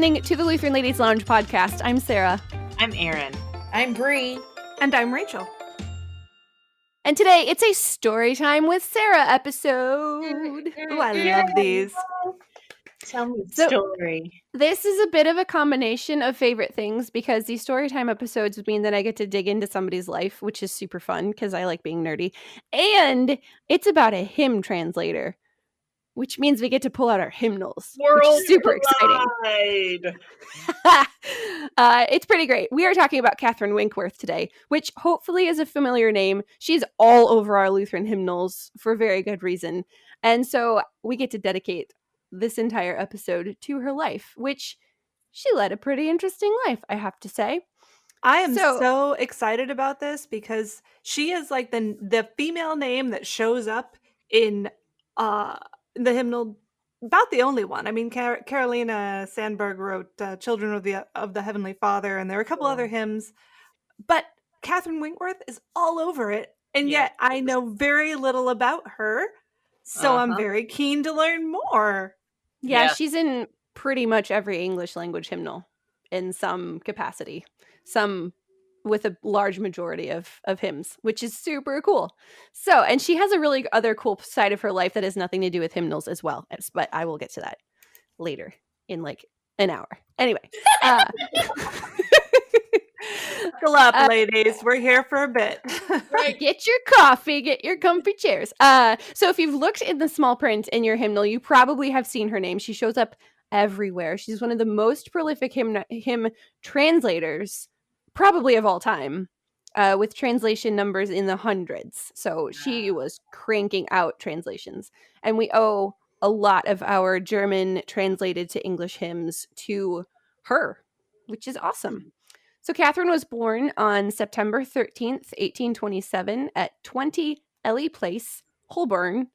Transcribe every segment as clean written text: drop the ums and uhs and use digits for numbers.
listening to the Lutheran Ladies Lounge podcast. I'm Sarah. I'm Erin. I'm Bree. And I'm Rachel. And today it's a story time with Sarah episode. Oh, I love these. Tell me a story. This is a bit of a combination of favorite things because these story time episodes would mean that I get to dig into somebody's life, which is super fun because I like being nerdy. And it's about a hymn translator, which means we get to pull out our hymnals, which is super exciting. It's pretty great. We are talking about Catherine Winkworth today, which hopefully is a familiar name. She's all over our Lutheran hymnals for very good reason. And so we get to dedicate this entire episode to her life, which she led a pretty interesting life, I have to say. I am so excited about this because she is like the female name that shows up in the hymnal, about the only one. I mean, Carolina Sandberg wrote Children of the Heavenly Father, and there are a couple other hymns, but Catherine Winkworth is all over it, and yet I know very little about her, so I'm very keen to learn more. Yeah, she's in pretty much every English language hymnal in some capacity, some with a large majority of hymns, which is super cool. So, and she has a really other cool side of her life that has nothing to do with hymnals as well, but I will get to that later in like an hour. Anyway. Buckle up, ladies. We're here for a bit. Right. Get your coffee, get your comfy chairs. So if you've looked in the small print in your hymnal, you probably have seen her name. She shows up everywhere. She's one of the most prolific hymn translators, probably of all time, with translation numbers in the hundreds. So she was cranking out translations. And we owe a lot of our German translated to English hymns to her, which is awesome. So Catherine was born on September 13th, 1827 at 20 Ely Place, Holborn,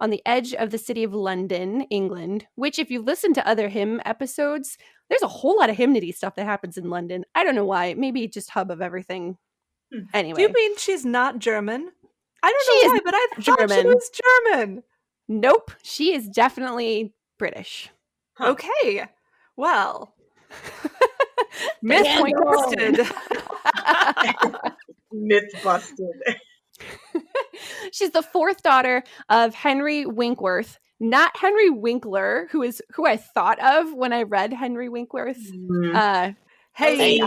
on the edge of the city of London, England, which if you listen to other hymn episodes, there's a whole lot of hymnody stuff that happens in London. I don't know why. Maybe just hub of everything. Anyway. Do you mean she's not German? I don't know why, but I thought she was German. Nope. She is definitely British. Huh. Okay. Well... Myth point busted. Myth busted. She's the fourth daughter of Henry Winkworth, not Henry Winkler, who I thought of when I read Henry Winkworth. Hey, I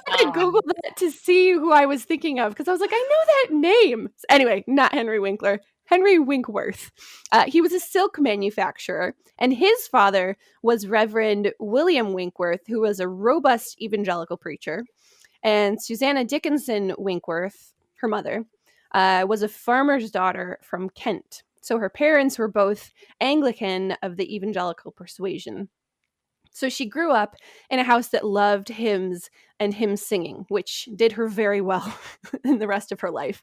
had to Google that to see who I was thinking of because I was like, I know that name. Anyway, not Henry Winkler. Henry Winkworth. He was a silk manufacturer, and his father was Reverend William Winkworth, who was a robust evangelical preacher. And Susanna Dickinson Winkworth, her mother, was a farmer's daughter from Kent. So her parents were both Anglican of the evangelical persuasion. So she grew up in a house that loved hymns and hymn singing, which did her very well in the rest of her life.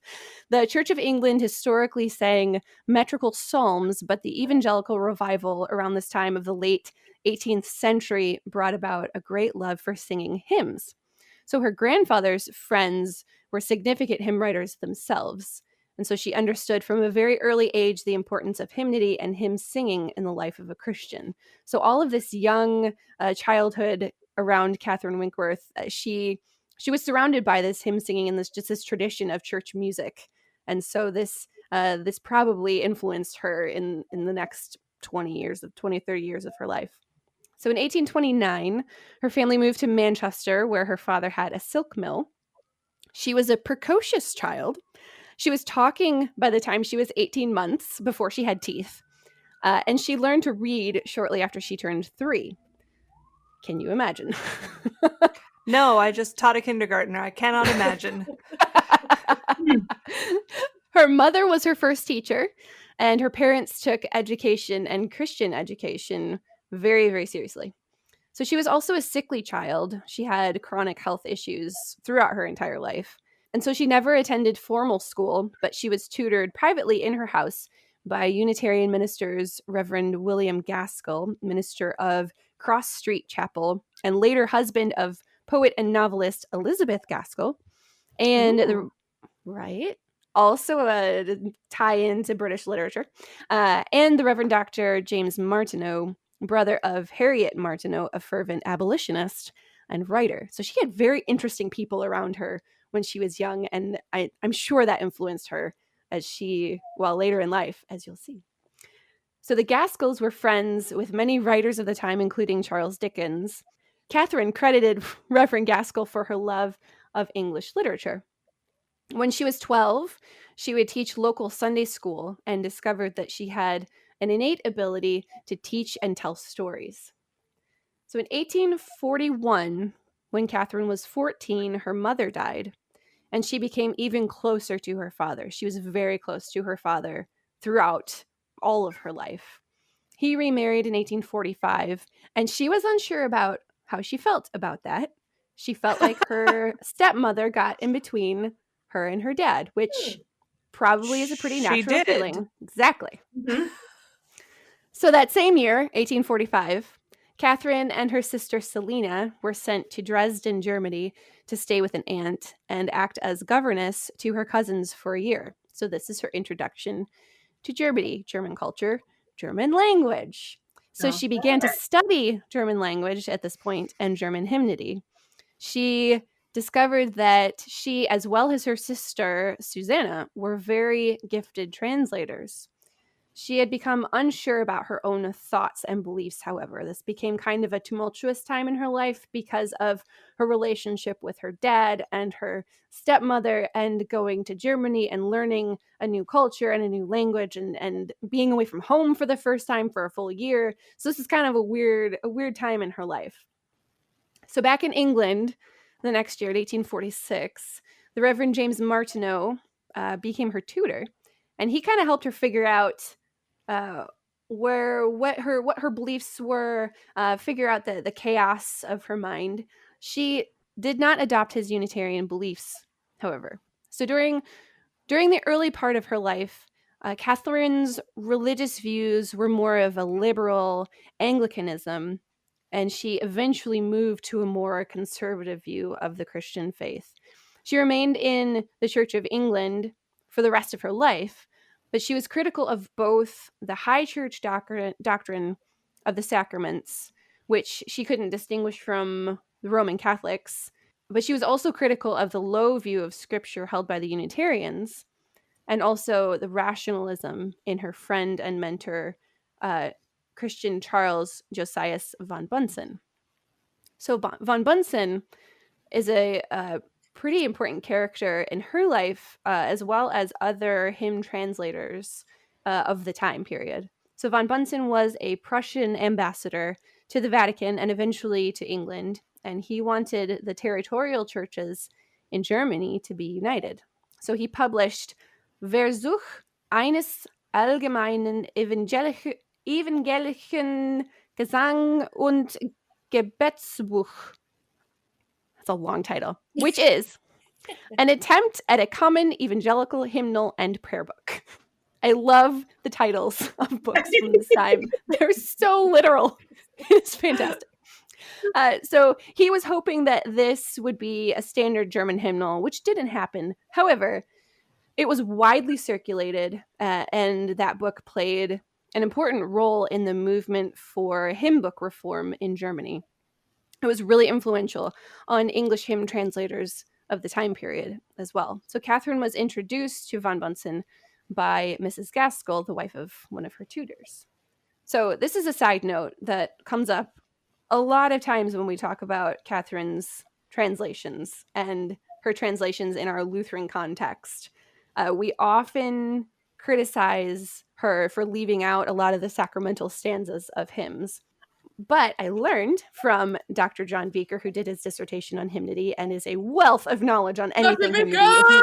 The Church of England historically sang metrical psalms, but the evangelical revival around this time of the late 18th century brought about a great love for singing hymns. So her grandfather's friends were significant hymn writers themselves. And so she understood from a very early age the importance of hymnody and hymn singing in the life of a Christian. So all of this young childhood around Catherine Winkworth, she was surrounded by this hymn singing and this tradition of church music. And so this probably influenced her in the next 20 or 30 years of her life. So in 1829, her family moved to Manchester, where her father had a silk mill. She was a precocious child. She was talking by the time she was 18 months, before she had teeth. And she learned to read shortly after she turned 3. Can you imagine? No, I just taught a kindergartner. I cannot imagine. Her mother was her first teacher, and her parents took education and Christian education very, very seriously. So she was also a sickly child. She had chronic health issues throughout her entire life. And so she never attended formal school, but she was tutored privately in her house by Unitarian ministers Reverend William Gaskell, minister of Cross Street Chapel, and later husband of poet and novelist Elizabeth Gaskell. And also a tie-in to British literature. And the Reverend Dr. James Martineau, brother of Harriet Martineau, a fervent abolitionist and writer. So she had very interesting people around her when she was young, and I'm sure that influenced her later in life, as you'll see. So the Gaskells were friends with many writers of the time, including Charles Dickens. Catherine credited Reverend Gaskell for her love of English literature. When she was 12, she would teach local Sunday school and discovered that she had an innate ability to teach and tell stories. So in 1841, when Catherine was 14, her mother died, and she became even closer to her father. She was very close to her father throughout all of her life. He remarried in 1845, and she was unsure about how she felt about that. She felt like her stepmother got in between her and her dad, which probably is a pretty natural feeling. Exactly. Mhm. So that same year, 1845, Catherine and her sister Selina were sent to Dresden, Germany, to stay with an aunt and act as governess to her cousins for a year. So this is her introduction to Germany, German culture, German language. So she began to study German language at this point and German hymnody. She discovered that she, as well as her sister Susanna, were very gifted translators. She had become unsure about her own thoughts and beliefs, however. This became kind of a tumultuous time in her life because of her relationship with her dad and her stepmother, and going to Germany and learning a new culture and a new language, and being away from home for the first time for a full year. So this is kind of a weird time in her life. So back in England, the next year, in 1846, the Reverend James Martineau became her tutor, and he kind of helped her figure out what her beliefs were, figure out the chaos of her mind. She did not adopt his Unitarian beliefs, however. So during the early part of her life, Catherine's religious views were more of a liberal Anglicanism, and she eventually moved to a more conservative view of the Christian faith. She remained in the Church of England for the rest of her life, but she was critical of both the high church doctrine of the sacraments, which she couldn't distinguish from the Roman Catholics, but she was also critical of the low view of Scripture held by the Unitarians, and also the rationalism in her friend and mentor, Christian Charles Josias von Bunsen. So von Bunsen is a pretty important character in her life, as well as other hymn translators of the time period. So von Bunsen was a Prussian ambassador to the Vatican and eventually to England, and he wanted the territorial churches in Germany to be united. So he published Versuch eines allgemeinen evangelischen Gesang und Gebetsbuch. That's a long title, which is an attempt at a common evangelical hymnal and prayer book. I love the titles of books from this time. They're so literal. It's fantastic. So he was hoping that this would be a standard German hymnal, which didn't happen. However, it was widely circulated, and that book played an important role in the movement for hymn book reform in Germany. It was really influential on English hymn translators of the time period as well. So Catherine was introduced to von Bunsen by Mrs. Gaskell, the wife of one of her tutors. So this is a side note that comes up a lot of times when we talk about Catherine's translations and her translations in our Lutheran context. We often criticize her for leaving out a lot of the sacramental stanzas of hymns. But I learned from Dr. John Beaker, who did his dissertation on hymnody and is a wealth of knowledge on anything hymnody.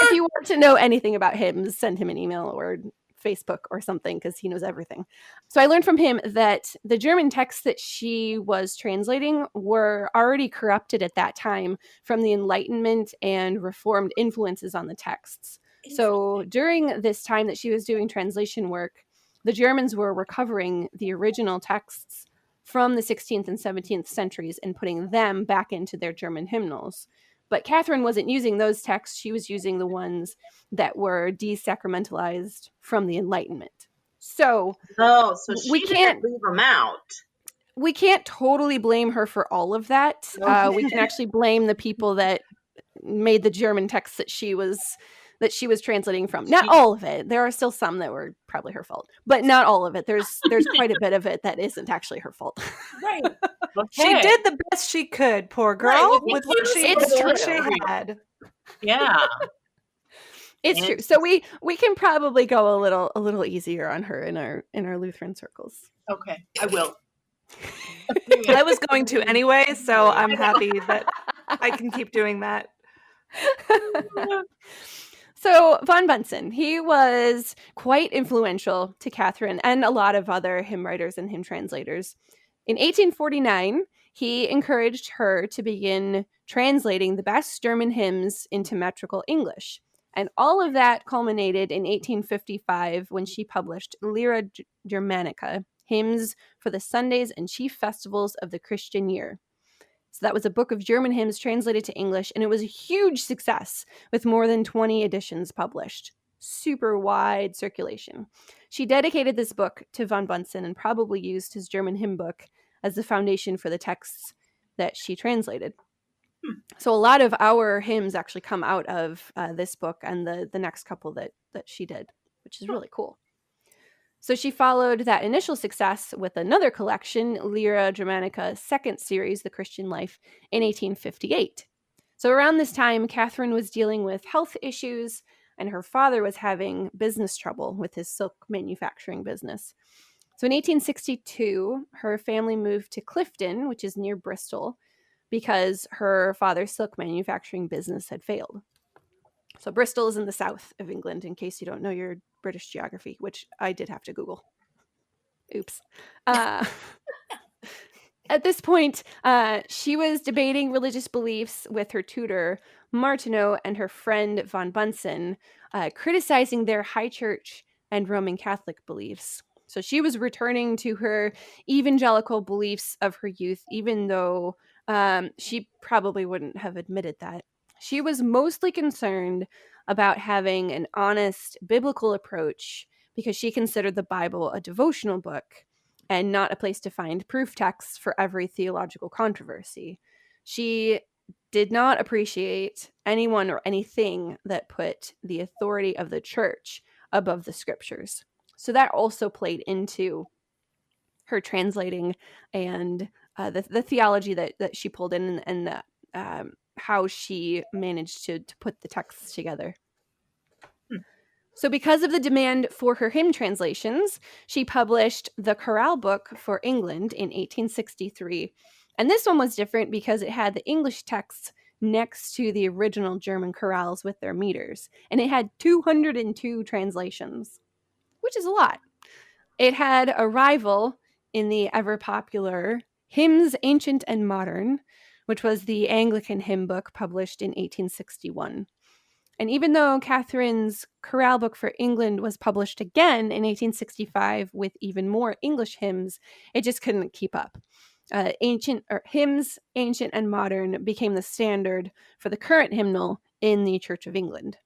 If you want to know anything about hymns, send him an email or Facebook or something, because he knows everything. So I learned from him that the German texts that she was translating were already corrupted at that time from the Enlightenment and Reformed influences on the texts. So during this time that she was doing translation work, the Germans were recovering the original texts from the 16th and 17th centuries and putting them back into their German hymnals. But Catherine wasn't using those texts. She was using the ones that were desacramentalized from the Enlightenment. So she we can't didn't leave them out. We can't totally blame her for all of that. We can actually blame the people that made the German texts that she was translating from. Not all of it. There are still some that were probably her fault, but not all of it. There's quite a bit of it that isn't actually her fault. Right. Okay. She did the best she could, poor girl, Right, with what she had. Yeah. It's true. So we can probably go a little easier on her in our Lutheran circles. Okay, I will. I was going to anyway, so I'm happy that I can keep doing that. So von Bunsen, he was quite influential to Catherine and a lot of other hymn writers and hymn translators. In 1849, he encouraged her to begin translating the best German hymns into metrical English. And all of that culminated in 1855 when she published Lyra Germanica, Hymns for the Sundays and Chief Festivals of the Christian Year. So that was a book of German hymns translated to English, and it was a huge success with more than 20 editions published. Super wide circulation. She dedicated this book to von Bunsen and probably used his German hymn book as the foundation for the texts that she translated. So a lot of our hymns actually come out of this book and the next couple that she did, which is really cool. So she followed that initial success with another collection, Lyra Germanica's second series, The Christian Life, in 1858. So around this time, Catherine was dealing with health issues, and her father was having business trouble with his silk manufacturing business. So in 1862, her family moved to Clifton, which is near Bristol, because her father's silk manufacturing business had failed. So Bristol is in the south of England, in case you don't know your British geography, which I did have to Google. Oops. At this point, she was debating religious beliefs with her tutor, Martineau, and her friend von Bunsen, criticizing their high church and Roman Catholic beliefs. So she was returning to her evangelical beliefs of her youth, even though she probably wouldn't have admitted that. She was mostly concerned about having an honest biblical approach because she considered the Bible a devotional book and not a place to find proof texts for every theological controversy. She did not appreciate anyone or anything that put the authority of the church above the scriptures. So that also played into her translating and the theology that she pulled in and how she managed to put the texts together. So because of the demand for her hymn translations, she published the Chorale Book for England in 1863. And this one was different because it had the English texts next to the original German chorales with their meters. And it had 202 translations, which is a lot. It had a rival in the ever-popular Hymns Ancient and Modern, which was the Anglican hymn book published in 1861. And even though Catherine's Chorale Book for England was published again in 1865 with even more English hymns, it just couldn't keep up. Hymns, Ancient and Modern became the standard for the current hymnal in the Church of England.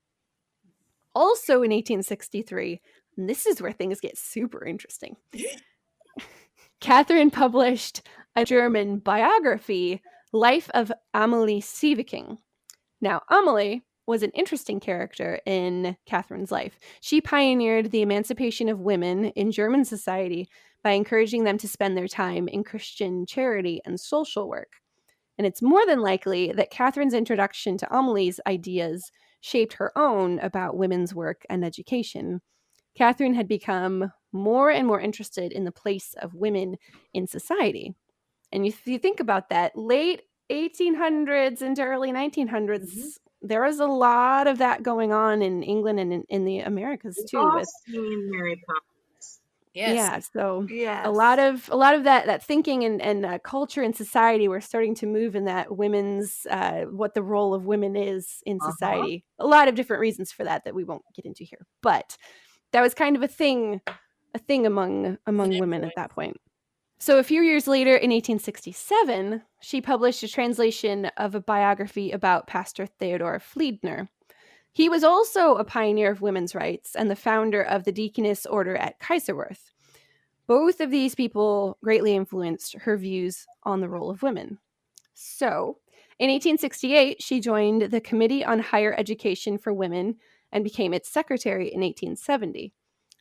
Also in 1863, and this is where things get super interesting, Catherine published a German biography, Life of Amalie Sieveking. Now, Amalie was an interesting character in Catherine's life. She pioneered the emancipation of women in German society by encouraging them to spend their time in Christian charity and social work. And it's more than likely that Catherine's introduction to Amalie's ideas shaped her own about women's work and education. Catherine had become more and more interested in the place of women in society. And if you think about that, late 1800s into early 1900s, there was a lot of that going on in England and in the Americas too. With Mary Poppins. Yes. Yeah, so yes. a lot of that thinking and culture and society were starting to move in that women's what the role of women is in society. A lot of different reasons for that we won't get into here, but that was kind of a thing among women at that point. So a few years later, in 1867, she published a translation of a biography about Pastor Theodor Fliedner. He was also a pioneer of women's rights and the founder of the Deaconess Order at Kaiserwerth. Both of these people greatly influenced her views on the role of women. So, in 1868, she joined the Committee on Higher Education for Women and became its secretary in 1870.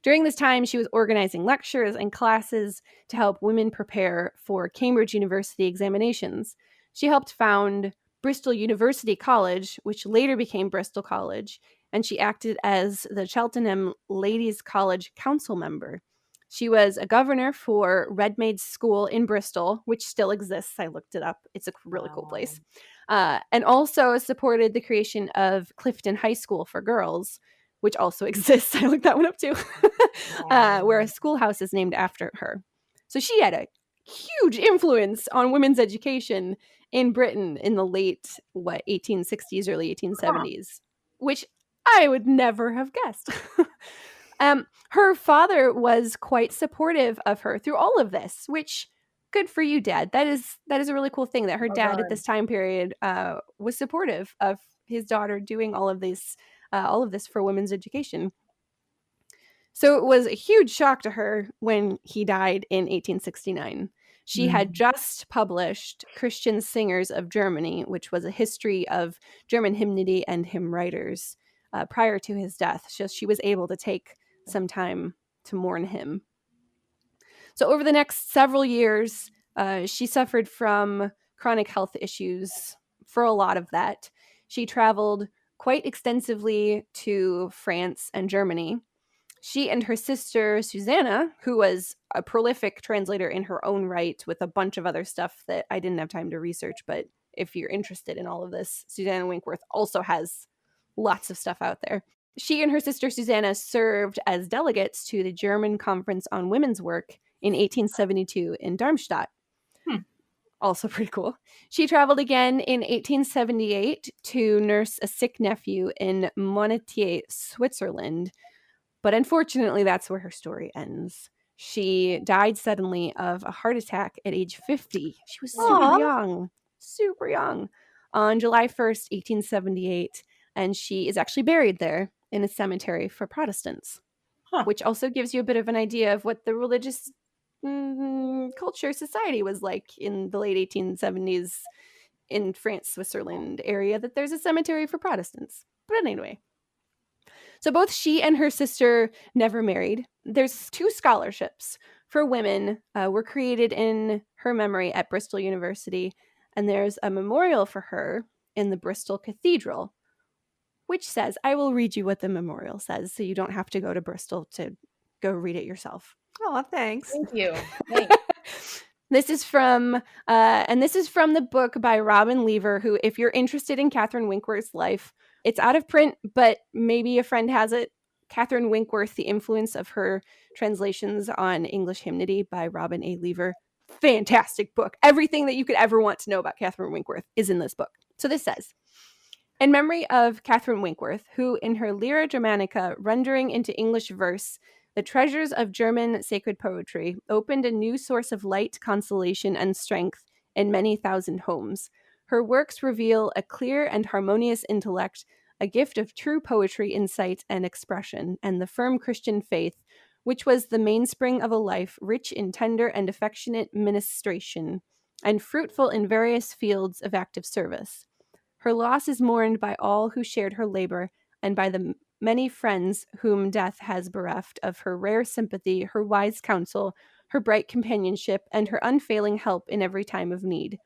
During this time, she was organizing lectures and classes to help women prepare for Cambridge University examinations. She helped found Bristol University College, which later became Bristol College, and she acted as the Cheltenham Ladies' College council member. She was a governor for Redmay's School in Bristol, which still exists. I looked it up. It's a really cool place. And also supported the creation of Clifton High School for girls, which also exists. I looked that one up too, where a schoolhouse is named after her. So she had a huge influence on women's education in Britain in the late, 1860s, early 1870s, which I would never have guessed. Her father was quite supportive of her through all of this, which good for you, Dad. That is a really cool thing that her dad at this time period was supportive of his daughter doing all of this for women's education. So it was a huge shock to her when he died in 1869. She had just published Christian Singers of Germany, which was a history of German hymnody and hymn writers prior to his death. So she was able to take some time to mourn him. So over the next several years, she suffered from chronic health issues for a lot of that. She traveled quite extensively to France and Germany. She and her sister, Susanna, who was a prolific translator in her own right with a bunch of other stuff that I didn't have time to research, but if you're interested in all of this, Susanna Winkworth also has lots of stuff out there. She and her sister Susanna served as delegates to the German Conference on Women's Work in 1872 in Darmstadt. Also pretty cool. She traveled again in 1878 to nurse a sick nephew in Monetier, Switzerland. But unfortunately, that's where her story ends. She died suddenly of a heart attack at age 50. She was super young, on July 1st, 1878. And she is actually buried there in a cemetery for Protestants, which also gives you a bit of an idea of what the religious culture society was like in the late 1870s in France, Switzerland area, that there's a cemetery for Protestants. But anyway, so both she and her sister never married. There's 2 scholarships for women were created in her memory at Bristol University, and there's a memorial for her in the Bristol Cathedral, which says, I will read you what the memorial says so you don't have to go to Bristol to go read it yourself. Oh, thanks. Thank you. Thanks. This is from the book by Robin Lever, who, if you're interested in Catherine Winkworth's life, it's out of print, but maybe a friend has it. Catherine Winkworth, The Influence of Her Translations on English Hymnody by Robin A. Lever. Fantastic book. Everything that you could ever want to know about Catherine Winkworth is in this book. So this says, in memory of Catherine Winkworth, who in her Lyra Germanica, rendering into English verse the treasures of German sacred poetry, opened a new source of light, consolation, and strength in many thousand homes. Her works reveal a clear and harmonious intellect, a gift of true poetry, insight, and expression, and the firm Christian faith, which was the mainspring of a life rich in tender and affectionate ministration, and fruitful in various fields of active service. Her loss is mourned by all who shared her labor, and by the many friends whom death has bereft of her rare sympathy, her wise counsel, her bright companionship, and her unfailing help in every time of need.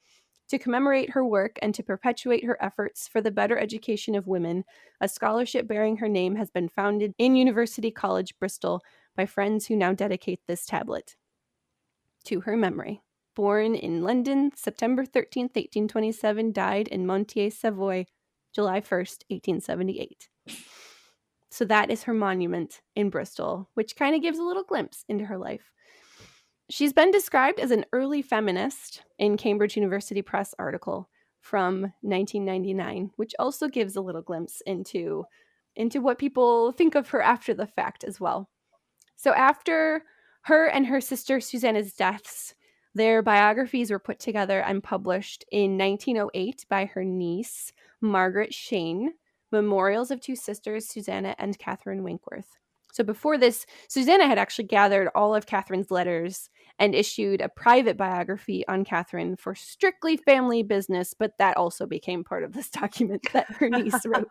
To commemorate her work and to perpetuate her efforts for the better education of women, a scholarship bearing her name has been founded in University College, Bristol, by friends who now dedicate this tablet to her memory. Born in London, September 13th, 1827, died in Montier, Savoy, July 1st, 1878. So that is her monument in Bristol, which kind of gives a little glimpse into her life. She's been described as an early feminist in Cambridge University Press article from 1999, which also gives a little glimpse into what people think of her after the fact as well. So after her and her sister Susanna's deaths, their biographies were put together and published in 1908 by her niece, Margaret Shane, memorials of two sisters, Susanna and Catherine Winkworth. So before this, Susanna had actually gathered all of Catherine's letters and issued a private biography on Catherine for strictly family business, but that also became part of this document that her niece wrote.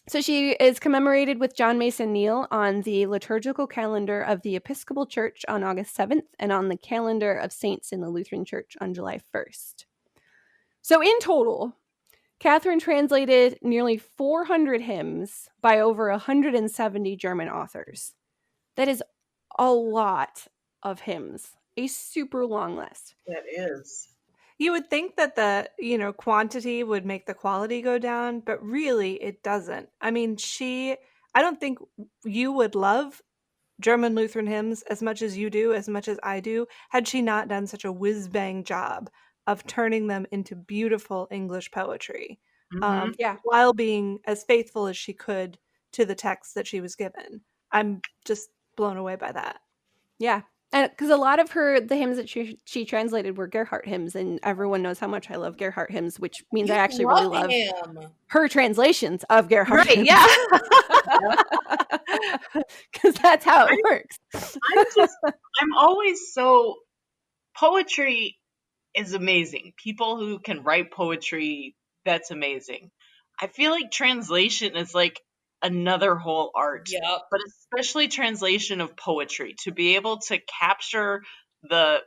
So she is commemorated with John Mason Neale on the liturgical calendar of the Episcopal Church on August 7th and on the calendar of saints in the Lutheran Church on July 1st. So in total, Catherine translated nearly 400 hymns by over 170 German authors. That is a lot of hymns, a super long list. That is. You would think that the, quantity would make the quality go down, but really it doesn't. I mean, I don't think you would love German Lutheran hymns as much as you do, as much as I do, had she not done such a whiz-bang job of turning them into beautiful English poetry, while being as faithful as she could to the text that she was given. I'm just blown away by that. Yeah. And because a lot of the hymns that she translated were Gerhardt hymns, and everyone knows how much I love Gerhardt hymns, which means I actually really love her translations of Gerhardt hymns. Yeah. Because that's how it works. I'm always poetry is amazing. People who can write poetry, that's amazing. I feel like translation is like another whole art, but especially translation of poetry, to be able to capture the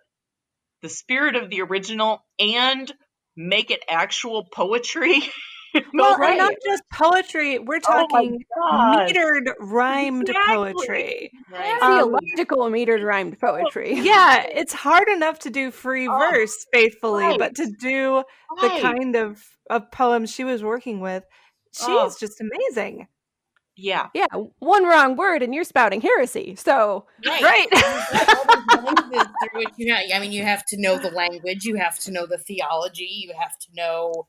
spirit of the original and make it actual poetry. Well, and not just poetry, we're talking metered rhymed poetry. Right. Theological metered rhymed poetry. Yeah, it's hard enough to do free verse faithfully, but to do the kind of poems she was working with, she's just amazing. Yeah. Yeah, one wrong word and you're spouting heresy. So, right. You have to know the language, you have to know the theology, you have to know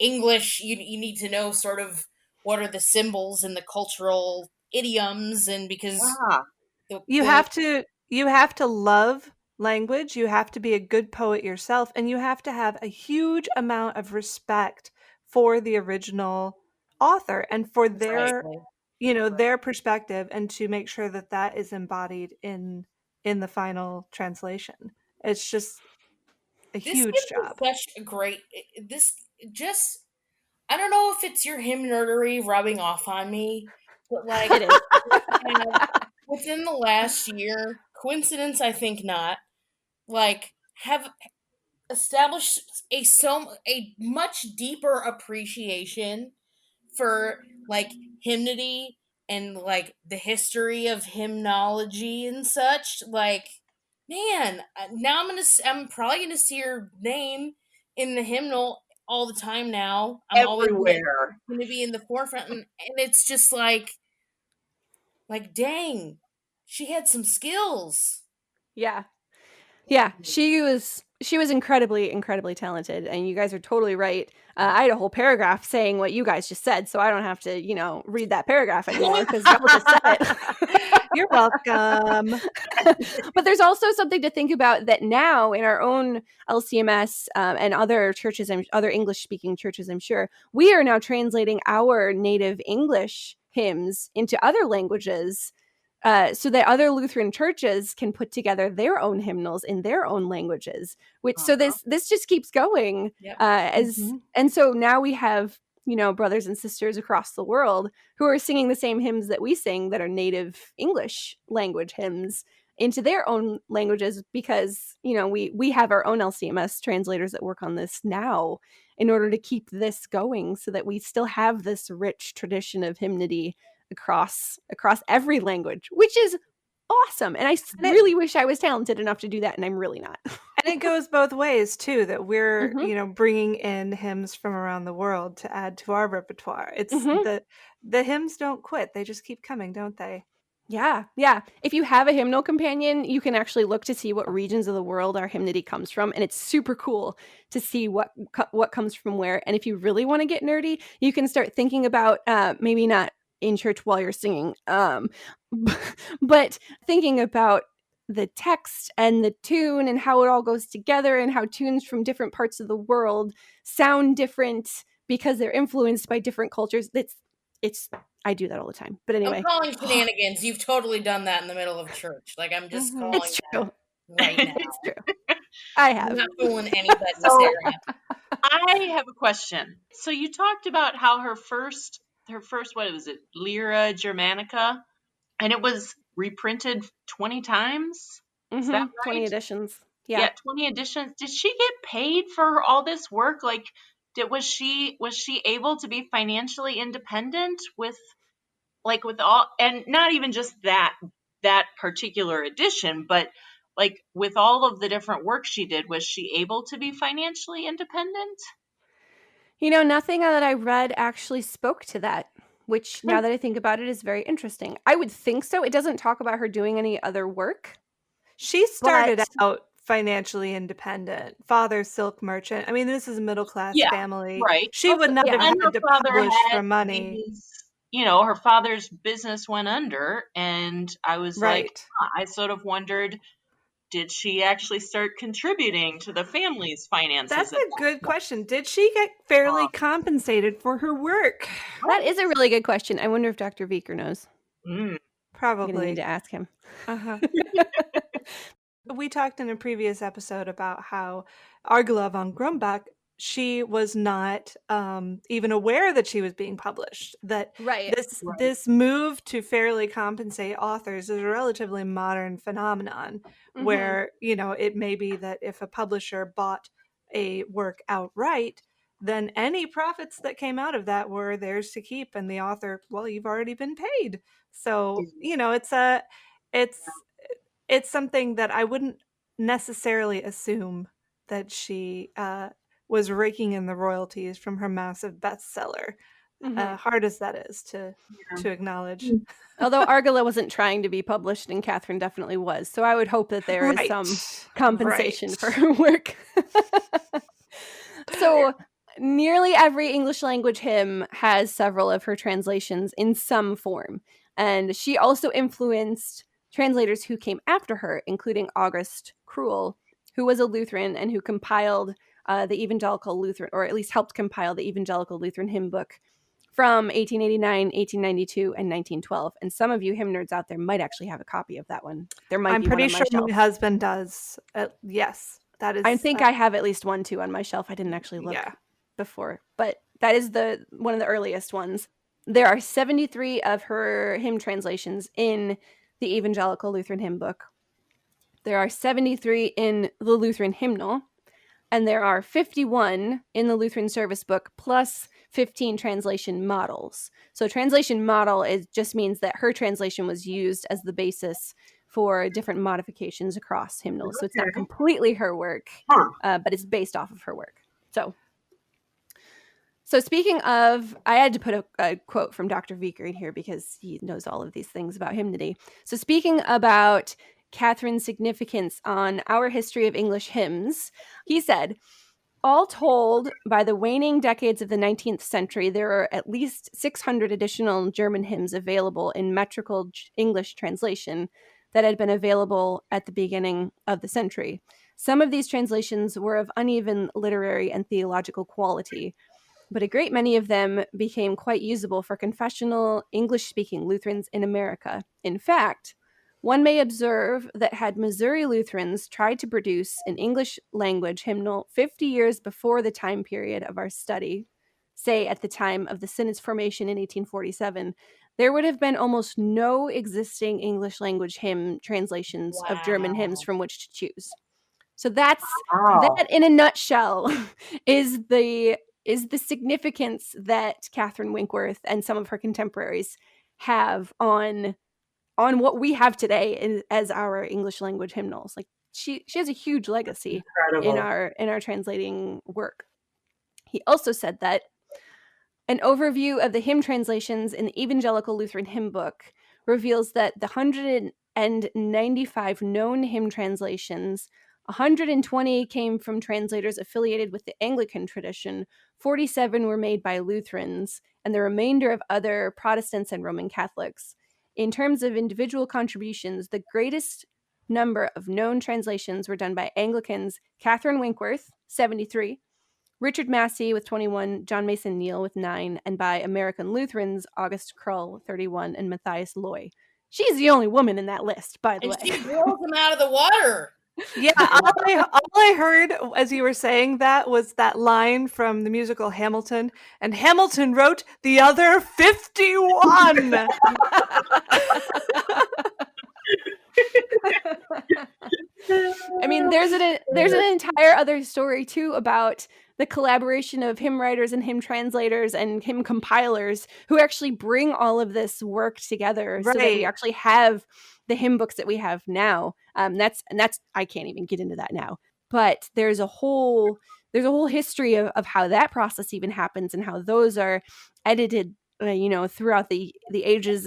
English, you need to know sort of what are the symbols and the cultural idioms, and because you have to love language, you have to be a good poet yourself, and you have to have a huge amount of respect for the original author and for their their perspective, and to make sure that that is embodied in the final translation. It's just a huge job. Such a great I don't know if it's your hymn nerdery rubbing off on me, but like it is. Within the last year, coincidence I think not, like have established a much deeper appreciation for like hymnody and like the history of hymnology and such. Like, man, now I'm probably gonna see your name in the hymnal all the time now. I'm everywhere. Always going to be in the forefront, and it's just like dang, she had some skills. Yeah, she was incredibly, incredibly talented, and you guys are totally right. I had a whole paragraph saying what you guys just said, so I don't have to, read that paragraph anymore because y'all just said it. You're welcome. But there's also something to think about that now in our own LCMS and other churches, other English-speaking churches, I'm sure, we are now translating our native English hymns into other languages so that other Lutheran churches can put together their own hymnals in their own languages. So this just keeps going. Yep. And so now we have brothers and sisters across the world who are singing the same hymns that we sing that are native English language hymns into their own languages because, we have our own LCMS translators that work on this now in order to keep this going so that we still have this rich tradition of hymnody across every language, which is awesome. And I really wish I was talented enough to do that, and I'm really not. And it goes both ways too, that we're bringing in hymns from around the world to add to our repertoire. It's the hymns don't quit, they just keep coming, don't they? Yeah. If you have a hymnal companion, you can actually look to see what regions of the world our hymnody comes from, and it's super cool to see what comes from where. And if you really want to get nerdy, you can start thinking about maybe not in church while you're singing, but thinking about the text and the tune and how it all goes together and how tunes from different parts of the world sound different because they're influenced by different cultures. I do that all the time. But anyway. I'm calling shenanigans. You've totally done that in the middle of church. Like, I'm just calling It's true. right now. It's true. I have. I'm not fooling anybody, So- Sarah. I have a question. So you talked about how her first, what was it, Lyra Germanica, and it was reprinted 20 times? Is that right? 20 editions. Yeah, 20 editions. Did she get paid for all this work? Like, was she able to be financially independent with all, and not even just that particular edition, but like with all of the different work she did, was she able to be financially independent? Nothing that I read actually spoke to that, which now that I think about it is very interesting. I would think so. It doesn't talk about her doing any other work. She started out financially independent. Father, silk merchant. I mean, this is a middle-class family. Right. She would not have had to publish for money. Her father's business went under, and I was like, I sort of wondered, did she actually start contributing to the family's finances? That's a good question. Did she get fairly compensated for her work? That is a really good question. I wonder if Dr. Viker knows. Probably. I'm going to need to ask him. We talked in a previous episode about how Argela von Grumbach, she was not even aware that she was being published. That this move to fairly compensate authors is a relatively modern phenomenon, where it may be that if a publisher bought a work outright, then any profits that came out of that were theirs to keep, and the author, well, you've already been paid. So it's something that I wouldn't necessarily assume that she was raking in the royalties from her massive bestseller. Hard as that is to acknowledge. Although Argela wasn't trying to be published, and Catherine definitely was. So I would hope that there is some compensation for her work. So nearly every English language hymn has several of her translations in some form. And she also influenced translators who came after her, including August Cruel, who was a Lutheran and who compiled the Evangelical Lutheran, or at least helped compile the Evangelical Lutheran hymn book from 1889, 1892, and 1912. And some of you hymn nerds out there might actually have a copy of that one. I'm pretty sure my husband does. Yes, that is. I think I have at least one too on my shelf. I didn't actually look before, but that is one of the earliest ones. There are 73 of her hymn translations in the Evangelical Lutheran Hymn Book. There are 73 in the Lutheran Hymnal, and there are 51 in the Lutheran Service Book, plus 15 translation models. So translation model just means that her translation was used as the basis for different modifications across hymnals. So it's not completely her work, but it's based off of her work. So speaking of, I had to put a quote from Dr. Viker in here because he knows all of these things about hymnody. So speaking about Catherine's significance on our history of English hymns, he said, all told, by the waning decades of the 19th century, there are at least 600 additional German hymns available in metrical English translation that had been available at the beginning of the century. Some of these translations were of uneven literary and theological quality, but a great many of them became quite usable for confessional English-speaking Lutherans in America. In fact, one may observe that had Missouri Lutherans tried to produce an English language hymnal 50 years before the time period of our study, say at the time of the Synod's formation in 1847, there would have been almost no existing English language hymn translations of German hymns from which to choose. So that in a nutshell is the significance that Catherine Winkworth and some of her contemporaries have on what we have today as our English language hymnals. Like she has a huge legacy in our translating work. He also said that an overview of the hymn translations in the Evangelical Lutheran Hymn Book reveals that the 195 known hymn translations, 120 came from translators affiliated with the Anglican tradition, 47 were made by Lutherans, and the remainder of other Protestants and Roman Catholics. In terms of individual contributions, the greatest number of known translations were done by Anglicans Catherine Winkworth, 73, Richard Massey with 21, John Mason Neal with 9, and by American Lutherans, August Krull, 31, and Matthias Loy. She's the only woman in that list, by the way. And she blows him out of the water. Yeah, all I heard as you were saying that was that line from the musical Hamilton, and Hamilton wrote the other 51. I mean, there's an entire other story too about the collaboration of hymn writers and hymn translators and hymn compilers who actually bring all of this work together so that we actually have the hymn books that we have now. That's I can't even get into that now. But there's a whole history of how that process even happens and how those are edited throughout the ages,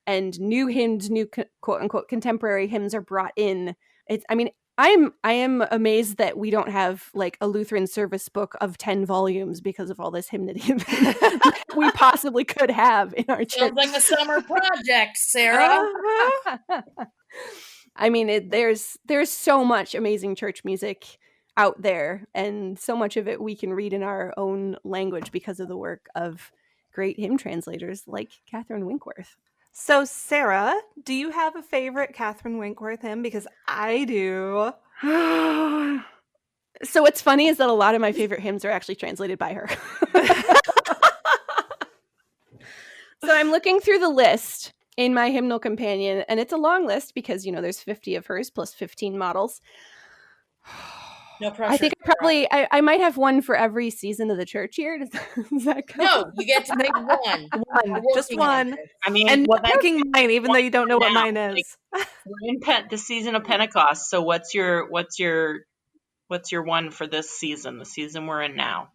and new hymns, new quote unquote contemporary hymns are brought in. I am amazed that we don't have like a Lutheran service book of 10 volumes because of all this hymnody that we possibly could have in our church. Sounds like a summer project, Sarah. I mean, there's so much amazing church music out there, and so much of it we can read in our own language because of the work of great hymn translators like Catherine Winkworth. So, Sarah, do you have a favorite Catherine Winkworth hymn? Because I do. So what's funny is that a lot of my favorite hymns are actually translated by her. So I'm looking through the list in my hymnal companion, and it's a long list because, there's 50 of hers plus 15 models. No pressure. I think I might have one for every season of the church year. Does that go? No, you get to pick one. Just one. I mean, and picking mine, even though you don't know what mine is. We're in the season of Pentecost. So what's your one for this season? The season we're in now.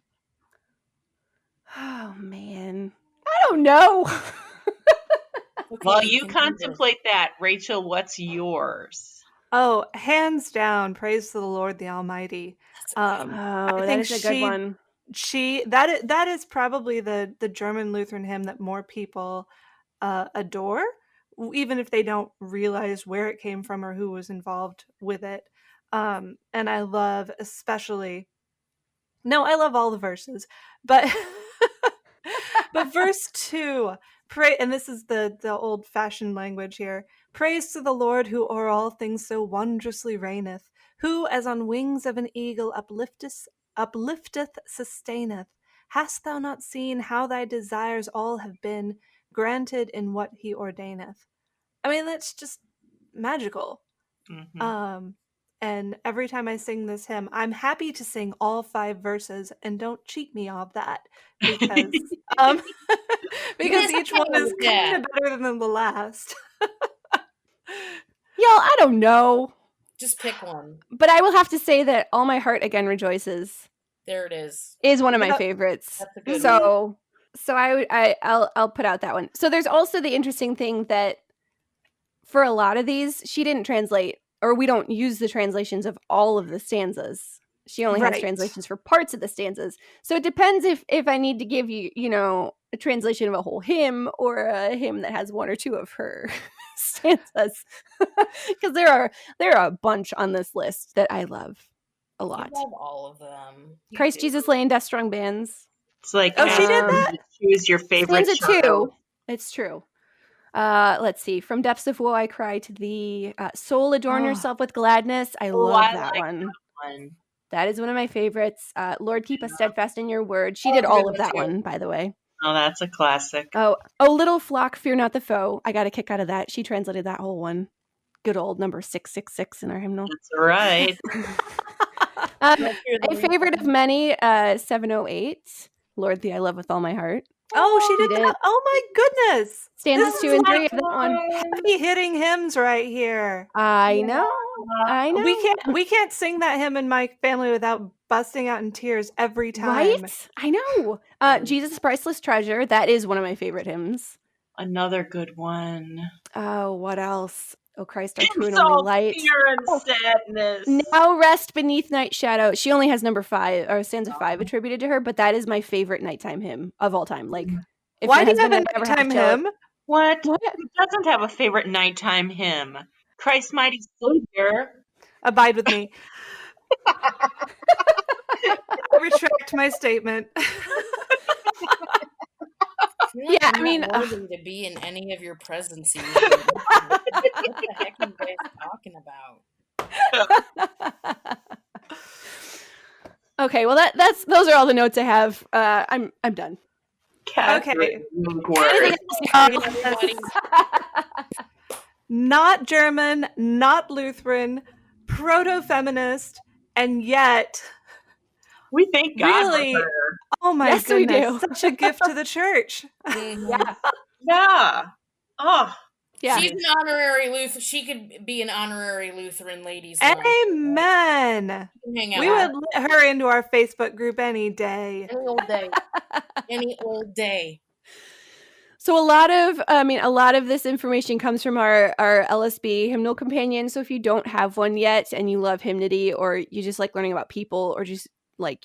Oh man, I don't know. While you contemplate that, Rachel, what's yours? Oh, hands down, praise to the Lord the Almighty. I think that is a good one. That is probably the German Lutheran hymn that more people adore, even if they don't realize where it came from or who was involved with it. And I love I love all the verses, but but verse 2, and this is the old-fashioned language here. Praise to the Lord who o'er all things so wondrously reigneth, who as on wings of an eagle uplifteth, sustaineth. Hast thou not seen how thy desires all have been granted in what he ordaineth? I mean, that's just magical. Mm-hmm. And every time I sing this hymn, I'm happy to sing all 5 verses, and don't cheat me of that because because each one is kind of better than the last. Y'all, I don't know. Just pick one. But I will have to say that All My Heart Again Rejoices. There it is. Is one of my favorites. That's a good one. So I'll put out that one. So there's also the interesting thing that for a lot of these, she didn't translate, or we don't use the translations of all of the stanzas. She only has translations for parts of the stanzas. So it depends if I need to give you, a translation of a whole hymn or a hymn that has one or two of her stanzas. Because there are a bunch on this list that I love a lot. I love all of them. Christ Jesus Lay and Death Strong Bands. It's like, she did that? Choose your favorite stanza 2. It's true. Let's see. From depths of woe I cry to thee. Soul adorn yourself with gladness. I love that one. That is one of my favorites. Lord, keep us steadfast in your word. She did all of that one, by the way. Oh, that's a classic. Oh, little flock, fear not the foe. I got a kick out of that. She translated that whole one. Good old number 666 in our hymnal. That's right. A favorite of many, 708. Lord, thee I love with all my heart. Oh, she did that. Oh my goodness. Stanzas 2 and 3 of that one. Heavy hitting hymns right here. I know. We can't sing that hymn in my family without busting out in tears every time. Right? I know. Jesus Priceless Treasure. That is one of my favorite hymns. Another good one. Oh, what else? Oh, Christ, our true and only light. Fear and sadness. Now rest beneath night shadow. She only has number 5 or stanza 5 attributed to her, but that is my favorite nighttime hymn of all time. Like, if why do you have a nighttime hymn? What? Who doesn't have a favorite nighttime hymn? Christ mighty Savior. Abide with me. I retract my statement. Yeah, I mean, worthy to be in any of your presidencies. What the heck are you guys talking about? Okay, well those are all the notes I have. I'm done. Okay. Anything else? Not German, not Lutheran, proto-feminist, and yet we thank God really, for her. oh my Yes, we goodness, do. such a gift to the church. Yeah. Yeah. Oh. Yeah. She's an honorary Lutheran. She could be an honorary Lutheran ladies' lounge. Amen. Hang out We would let her into our Facebook group any day. any old day. Any old day. So a lot of this information comes from our LSB hymnal companion. So if you don't have one yet and you love hymnody, or you just like learning about people, or just like,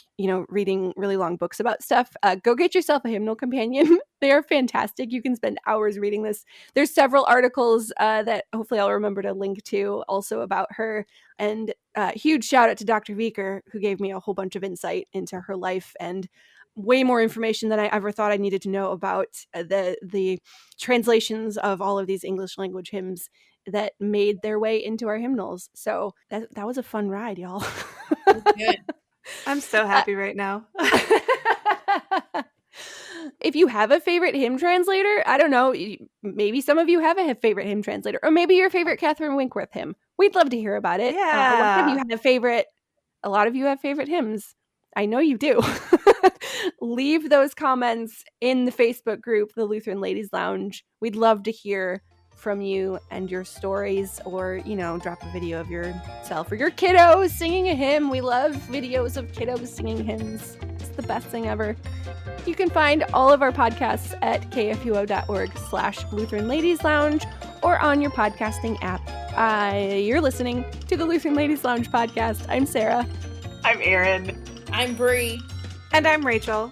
reading really long books about stuff, go get yourself a hymnal companion. They are fantastic. You can spend hours reading this. There's several articles that hopefully I'll remember to link to also about her. And huge shout out to Dr. Vieker, who gave me a whole bunch of insight into her life and way more information than I ever thought I needed to know about the translations of all of these English language hymns that made their way into our hymnals. So that was a fun ride, y'all. Good. I'm so happy right now. If you have a favorite hymn translator, I don't know, maybe some of you have a favorite hymn translator, or maybe your favorite Catherine Winkworth hymn. We'd love to hear about it. Yeah. A lot of you have favorite hymns. I know you do. Leave those comments in the Facebook group, the Lutheran Ladies Lounge. We'd love to hear from you and your stories, or, drop a video of yourself or your kiddos singing a hymn. We love videos of kiddos singing hymns. It's the best thing ever. You can find all of our podcasts at kfuo.org/Lutheran Ladies Lounge, or on your podcasting app. You're listening to the Lutheran Ladies Lounge podcast. I'm Sarah. I'm Erin. I'm Bree. And I'm Rachel.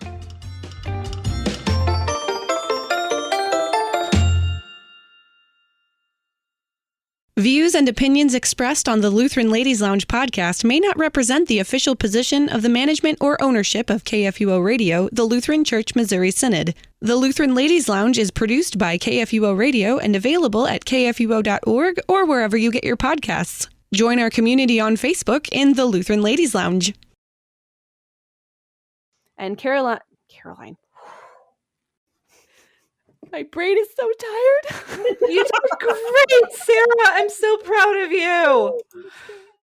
Views and opinions expressed on the Lutheran Ladies Lounge podcast may not represent the official position of the management or ownership of KFUO Radio, the Lutheran Church Missouri Synod. The Lutheran Ladies Lounge is produced by KFUO Radio and available at kfuo.org or wherever you get your podcasts. Join our community on Facebook in the Lutheran Ladies Lounge. And Caroline. My brain is so tired. You did great, Sarah. I'm so proud of you.